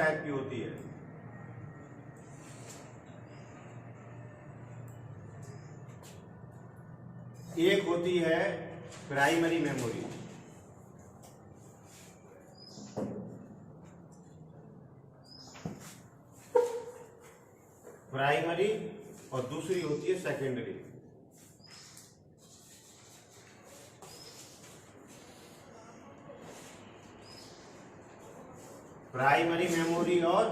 Type की होती है। एक होती है प्राइमरी मेमोरी, और दूसरी होती है सेकेंडरी। प्राइमरी मेमोरी और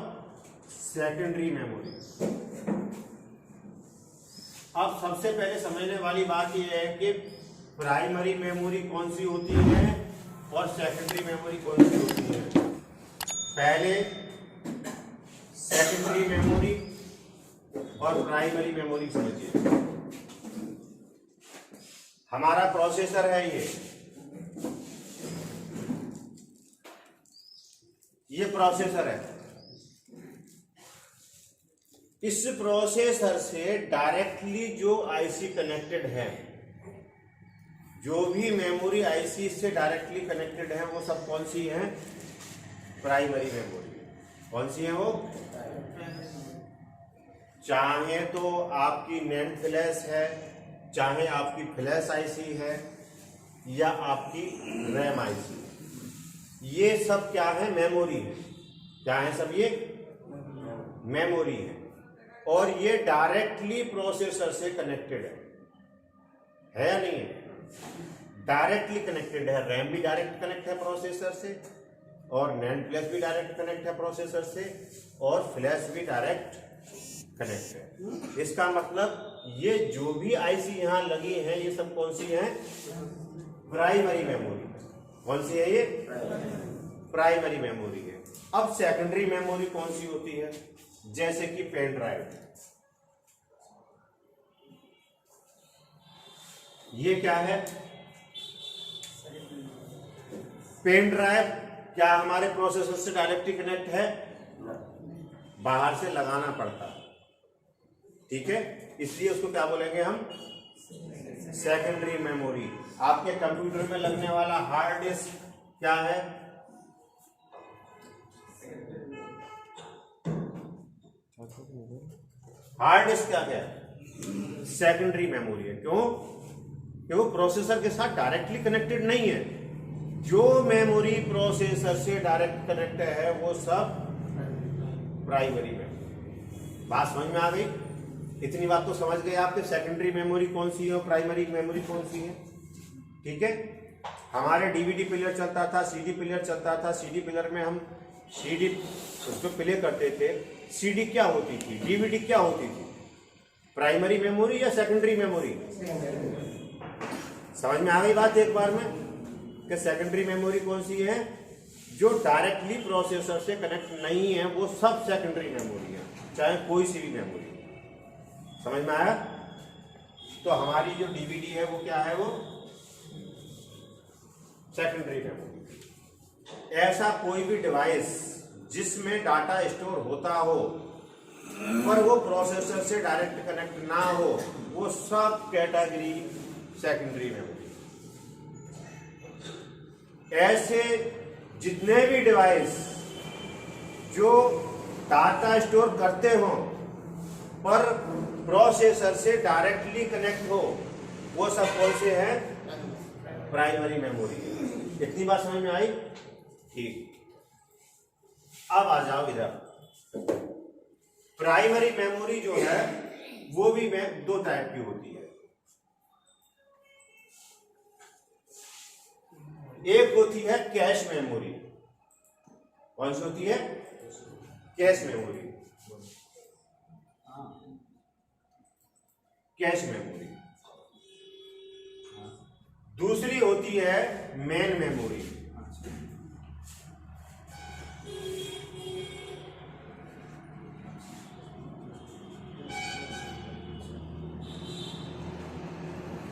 सेकेंडरी मेमोरी। अब सबसे पहले समझने वाली बात यह है कि प्राइमरी मेमोरी कौन सी होती है और सेकेंडरी मेमोरी कौन सी होती है। पहले सेकेंडरी मेमोरी और प्राइमरी मेमोरी समझिए। हमारा प्रोसेसर है ये प्रोसेसर है। इस प्रोसेसर से डायरेक्टली जो आईसी कनेक्टेड है, जो भी मेमोरी आईसी से डायरेक्टली कनेक्टेड है, वो सब कौन सी है? Primary memory. कौन सी है वो? चाहे तो आपकी नैंड फ्लैश है, चाहे आपकी फ्लैश आईसी है, या आपकी रैम आईसी, ये सब क्या है? मेमोरी है। क्या है सब? ये मेमोरी है और ये डायरेक्टली प्रोसेसर से कनेक्टेड है या नहीं है? डायरेक्टली कनेक्टेड है। रैम भी डायरेक्ट कनेक्ट है प्रोसेसर से, और नैंड फ्लैश भी डायरेक्ट कनेक्ट है प्रोसेसर से, और फ्लैश भी डायरेक्ट कनेक्ट है। इसका मतलब ये जो भी आईसी यहां लगी है, ये सब कौन सी है? Primary memory. कौन सी है ये? प्राइमरी मेमोरी है। अब सेकेंडरी मेमोरी कौन सी होती है? जैसे कि पेन ड्राइव। ये क्या है? पेन ड्राइव क्या हमारे प्रोसेसर से डायरेक्टली कनेक्ट है? बाहर से लगाना पड़ता है, ठीक है, इसलिए उसको क्या बोलेंगे हम? Secondary memory. आपके कंप्यूटर में लगने वाला हार्ड डिस्क क्या है? हार्ड डिस्क क्या है? सेकेंडरी मेमोरी है। क्यों? कि वो प्रोसेसर के साथ डायरेक्टली कनेक्टेड नहीं है। जो मेमोरी प्रोसेसर से डायरेक्ट कनेक्ट है वो सब प्राइमरी मेमोरी। बात समझ में आ गई? इतनी बात तो समझ गए आपके सेकेंडरी मेमोरी कौन सी है और प्राइमरी मेमोरी कौन सी है, ठीक है। हमारे डीवीडी प्लेयर चलता था, सीडी प्लेयर चलता था। सीडी प्लेयर में हम सीडी उसको प्ले करते थे। सीडी क्या होती थी? डीवीडी क्या होती थी? प्राइमरी मेमोरी या सेकेंडरी मेमोरी? समझ में आ गई बात एक बार में कि सेकेंडरी मेमोरी कौन सी है? जो डायरेक्टली प्रोसेसर से कनेक्ट नहीं है, वो सब सेकेंडरी मेमोरी है, चाहे कोई सी भी मेमोरी। समझ में आया? तो हमारी जो डीवीडी है वो क्या है? वो सेकेंडरी मेमोरी। ऐसा कोई भी डिवाइस जिसमें डाटा स्टोर होता हो पर वो प्रोसेसर से डायरेक्ट कनेक्ट ना हो, वो सब कैटेगरी सेकेंडरी मेमोरी। ऐसे जितने भी डिवाइस जो डाटा स्टोर करते हो पर प्रोसेसर से डायरेक्टली कनेक्ट हो, वो सब कौन से हैं? Primary memory. इतनी बात समझ में आई? ठीक। अब आ जाओ इधर। प्राइमरी मेमोरी जो है वो भी दो टाइप की होती है। एक होती है कैश मेमोरी। कौन सी होती है? Cache memory. Cache memory. दूसरी होती है मेन मेमोरी।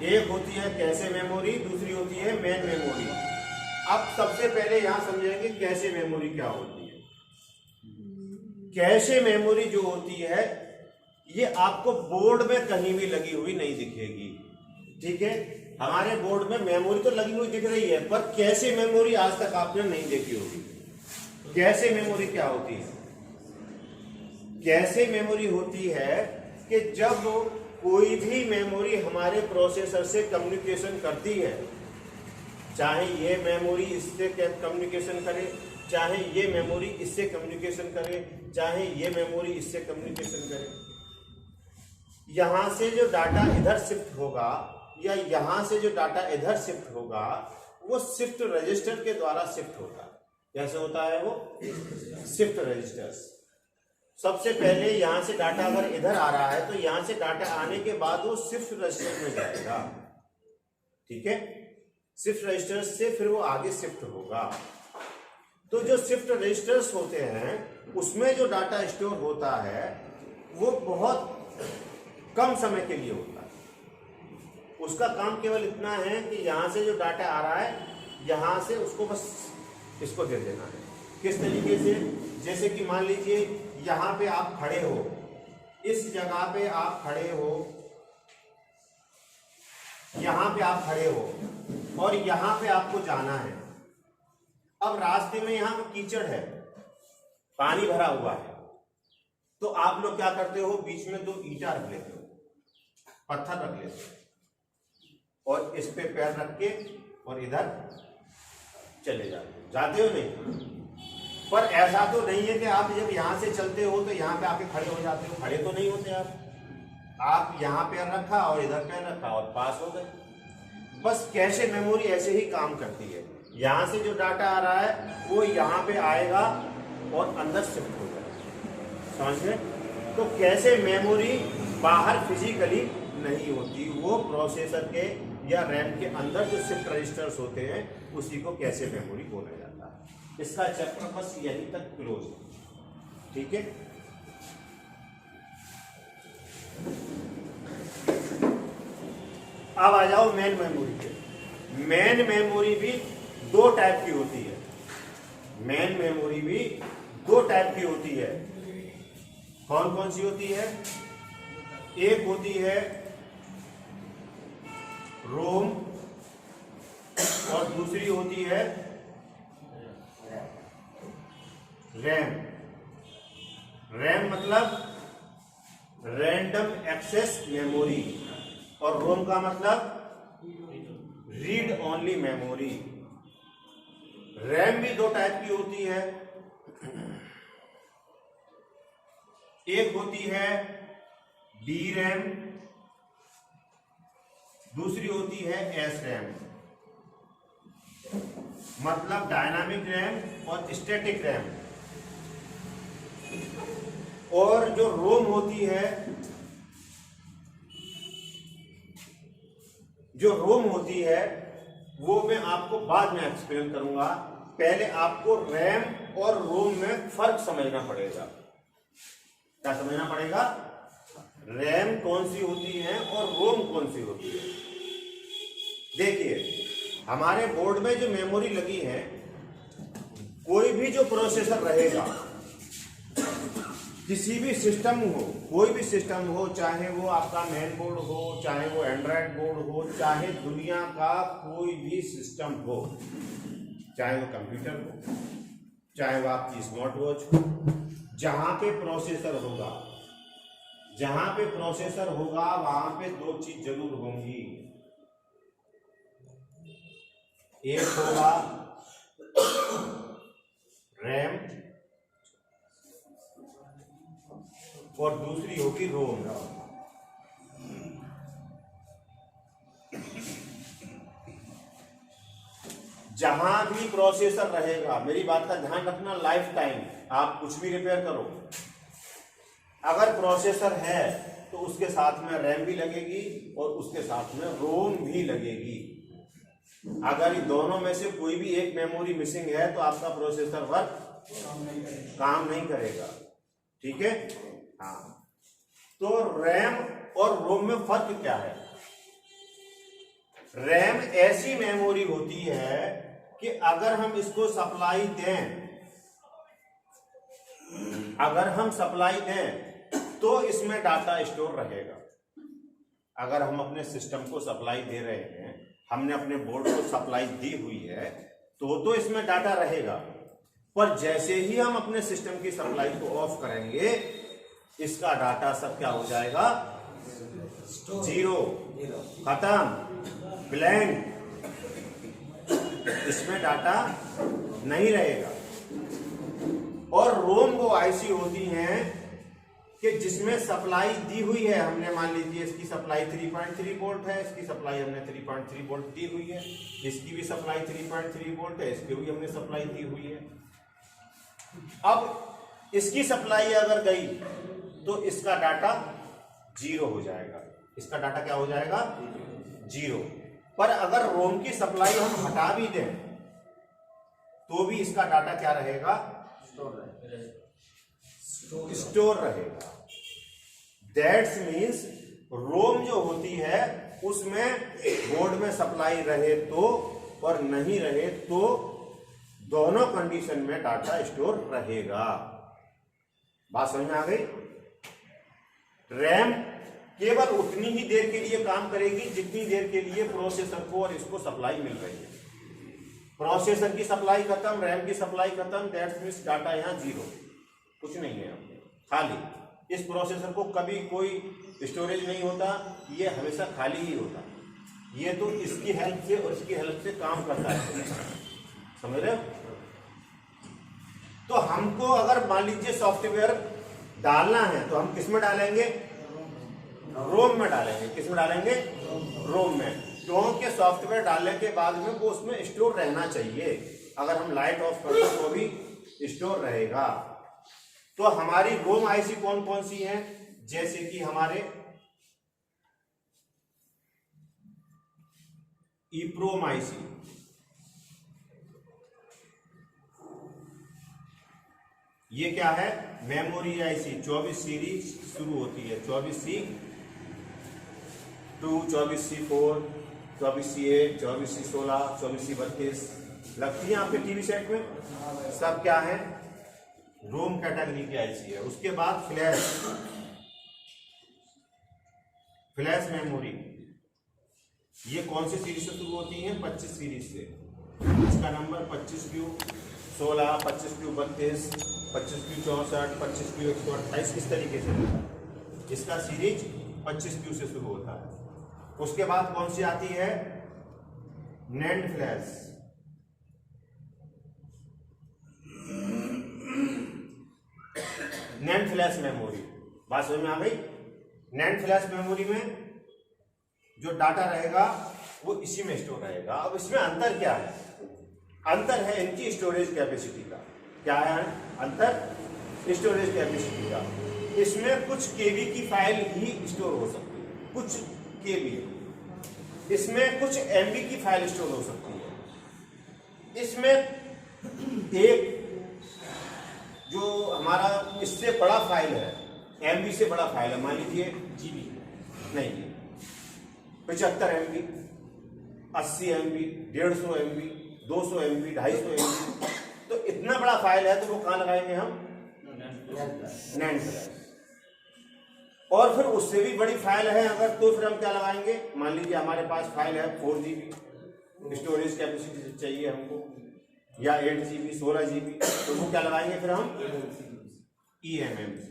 एक होती है कैशे मेमोरी, दूसरी होती है मेन मेमोरी। अब सबसे पहले यहां समझेंगे कैशे मेमोरी क्या होती है। कैशे मेमोरी जो होती है ये आपको बोर्ड में कहीं भी लगी हुई नहीं दिखेगी, ठीक है। हमारे बोर्ड में मेमोरी तो लगी हुई दिख रही है, पर कैशे मेमोरी आज तक आपने नहीं देखी होगी। कैशे मेमोरी क्या होती है? कैसे मेमोरी होती है कि जब कोई भी मेमोरी हमारे प्रोसेसर से कम्युनिकेशन करती है, चाहे ये मेमोरी इससे कम्युनिकेशन करे, चाहे ये मेमोरी इससे कम्युनिकेशन करे, चाहे ये मेमोरी इससे कम्युनिकेशन करे, यहां से जो डाटा इधर शिफ्ट होगा या यहां से जो डाटा इधर शिफ्ट होगा वो शिफ्ट रजिस्टर के द्वारा शिफ्ट होता है। कैसे होता है वो? Shift registers. सबसे पहले यहां से डाटा अगर इधर आ रहा है तो यहां से डाटा आने के बाद वो शिफ्ट रजिस्टर में जाएगा, ठीक है। शिफ्ट रजिस्टर से फिर वो आगे शिफ्ट होगा। तो जो शिफ्ट रजिस्टर्स होते हैं उसमें जो डाटा स्टोर होता है वो बहुत कम समय के लिए होता है। उसका काम केवल इतना है कि यहां से जो डाटा आ रहा है यहां से उसको बस इसको दे देना है। किस तरीके से? जैसे कि मान लीजिए यहां पे आप खड़े हो, इस जगह पे आप खड़े हो, यहां पे आप खड़े हो और यहां पे आपको जाना है। अब रास्ते में यहां कीचड़ है, पानी भरा हुआ है, तो आप लोग क्या करते हो? बीच में 2 ईंटा रख लेते हो, पत्थर रख लेते हो और इस पे पैर रख के और इधर चले जाते हो नहीं? पर ऐसा तो नहीं है कि आप जब यहां से चलते हो तो यहां पे आके खड़े हो जाते हो। खड़े तो नहीं होते आप यहां पैर रखा और इधर पैर रखा और पास हो गए। बस कैशे मेमोरी ऐसे ही काम करती है। यहां से जो डाटा आ रहा है वो यहां पे आएगा और अंदर शिफ्ट हो जाएगा, समझ गए? तो कैशे मेमोरी बाहर फिजिकली नहीं होती, वो प्रोसेसर के या रैम के अंदर जो शिफ्ट रजिस्टर्स होते हैं उसी को कैशे मेमोरी बोला जाता है। इसका चैप्टर बस यहीं तक क्लोज है, ठीक है। अब आ जाओ मेन मेमोरी पे। मेन मेमोरी भी 2 टाइप की होती है। मेन मेमोरी भी 2 टाइप की होती है। कौन कौन सी होती है? एक होती है रोम और दूसरी होती है रैम। रैम मतलब रैंडम एक्सेस मेमोरी और रोम का मतलब रीड ओनली मेमोरी। रैम भी 2 टाइप की होती है। एक होती है डी रैम, दूसरी होती है एस रैम, मतलब डायनामिक रैम और स्टैटिक रैम। और जो रोम होती है, वो मैं आपको बाद में एक्सप्लेन करूंगा। पहले आपको रैम और रोम में फर्क समझना पड़ेगा। क्या समझना पड़ेगा? रैम कौन सी होती है और रोम कौन सी होती है। देखिए, हमारे बोर्ड में जो मेमोरी लगी है, कोई भी जो प्रोसेसर रहेगा, किसी भी सिस्टम हो, कोई भी सिस्टम हो, चाहे वो आपका मेन बोर्ड हो, चाहे वो एंड्रॉयड बोर्ड हो, चाहे दुनिया का कोई भी सिस्टम हो, चाहे वो कंप्यूटर हो, चाहे वो आपकी स्मार्ट वॉच हो, जहां पे प्रोसेसर होगा वहां पे 2 चीज जरूर होंगी। एक होगा रैम और दूसरी होगी रोम। जहां भी प्रोसेसर रहेगा, मेरी बात का ध्यान रखना, लाइफ टाइम आप कुछ भी रिपेयर करो, अगर प्रोसेसर है तो उसके साथ में रैम भी लगेगी और उसके साथ में रोम भी लगेगी। अगर इन दोनों में से कोई भी एक मेमोरी मिसिंग है तो आपका प्रोसेसर वर्क काम नहीं करेगा, ठीक है। हाँ, तो रैम और रोम में फर्क क्या है? रैम ऐसी मेमोरी होती है कि अगर हम इसको सप्लाई दें, तो इसमें डाटा स्टोर रहेगा। अगर हम अपने सिस्टम को सप्लाई दे रहे हैं, हमने अपने बोर्ड को सप्लाई दी हुई है, तो इसमें डाटा रहेगा। पर जैसे ही हम अपने सिस्टम की सप्लाई को ऑफ करेंगे इसका डाटा सब क्या हो जाएगा, जीरो, खत्म, ब्लैंक, इसमें डाटा नहीं रहेगा। और रोम वो आईसी होती हैं कि जिसमें सप्लाई दी हुई है, हमने मान लीजिए इसकी सप्लाई 3.3 वोल्ट है, इसकी सप्लाई हमने 3.3 वोल्ट दी हुई है, इसकी भी सप्लाई 3.3 वोल्ट है, इसकी भी हमने सप्लाई दी हुई है। अब इसकी सप्लाई अगर गई तो इसका डाटा जीरो हो जाएगा, इसका डाटा क्या हो जाएगा, जीरो। पर अगर रोम की सप्लाई हम हटा भी दें तो भी इसका डाटा क्या रहेगा, स्टोर रहेगा। दैट्स मीन्स रोम जो होती है उसमें बोर्ड में सप्लाई रहे तो और नहीं रहे तो दोनों कंडीशन में डाटा स्टोर रहेगा। बात समझ में आ गई। रैम केवल उतनी ही देर के लिए काम करेगी जितनी देर के लिए प्रोसेसर को और इसको सप्लाई मिल रही है। प्रोसेसर की सप्लाई खत्म, रैम की सप्लाई खत्म, दैट्स मीन्स डाटा यहां जीरो, कुछ नहीं है खाली। इस प्रोसेसर को कभी कोई स्टोरेज नहीं होता, ये हमेशा खाली ही होता। ये तो इसकी हेल्प से और इसकी हेल्प से काम करता है, समझ रहे हो। तो हमको अगर मान लीजिए सॉफ्टवेयर डालना है तो हम किस में डालेंगे, रोम में डालेंगे। किस में डालेंगे, रोम में, क्योंकि सॉफ्टवेयर डालने के बाद में वो उसमें स्टोर रहना चाहिए। अगर हम लाइट ऑफ कर दो तो भी स्टोर रहेगा। तो हमारी रोम आईसी कौन कौन सी हैं, जैसे कि हमारे ईप्रोम आईसी, ये क्या है, मेमोरी आईसी 24 सीरीज शुरू होती है, 24C2, 24C4, 24C8, 24C16, 24C32 लगती है आपके टीवी सेट में। सब क्या है, रोम कैटेगरी की आईसी है। उसके बाद फ्लैश मेमोरी, ये कौन सी सीरीज से शुरू होती है, 25 सीरीज से। इसका number 25Q16, 25Q32, 25Q64, 25Q128 इस तरीके से होता है। इसका सीरीज 25Q से शुरू होता है। उसके बाद कौन सी आती है, NAND flash. NAND flash memory, बात समझ में आ गई। नैंड फ्लैश मेमोरी में जो डाटा रहेगा वो इसी में स्टोर रहेगा। अब इसमें अंतर क्या है, अंतर है इनकी स्टोरेज कैपेसिटी का। क्या है अंतर, स्टोरेज कैपेसिटी का। इसमें कुछ केबी की फाइल ही स्टोर हो सकती है, कुछ केबी। इसमें कुछ एमबी की फाइल स्टोर हो सकती है। इसमें एक जो हमारा इससे बड़ा फाइल है, एमबी से बड़ा फाइल है, मान लीजिए जीबी नहीं, 75 MB, 80 MB, 150 MB, 200 MB, 250 MB, तो इतना बड़ा फाइल है तो वो कहाँ लगाएंगे हम, नैंड फ्लैश। और फिर उससे भी बड़ी फाइल है अगर, तो फिर हम क्या लगाएंगे, मान लीजिए हमारे पास फाइल है 4 GB स्टोरेज कैपेसिटी चाहिए हमको, या 8 GB, 16 GB, तो वो क्या लगाएंगे फिर हम, eMMC।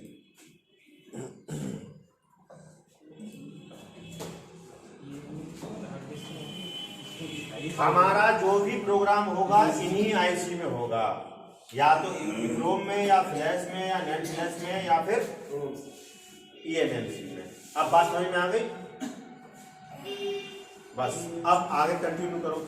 हमारा जो भी प्रोग्राम होगा इन्हीं आईसी में होगा, या तो रोम में या फ्लैश में या नैंड फ्लैश में या फिर eMMC में। अब बात समझ में आ गई, बस अब आगे कंटिन्यू करो।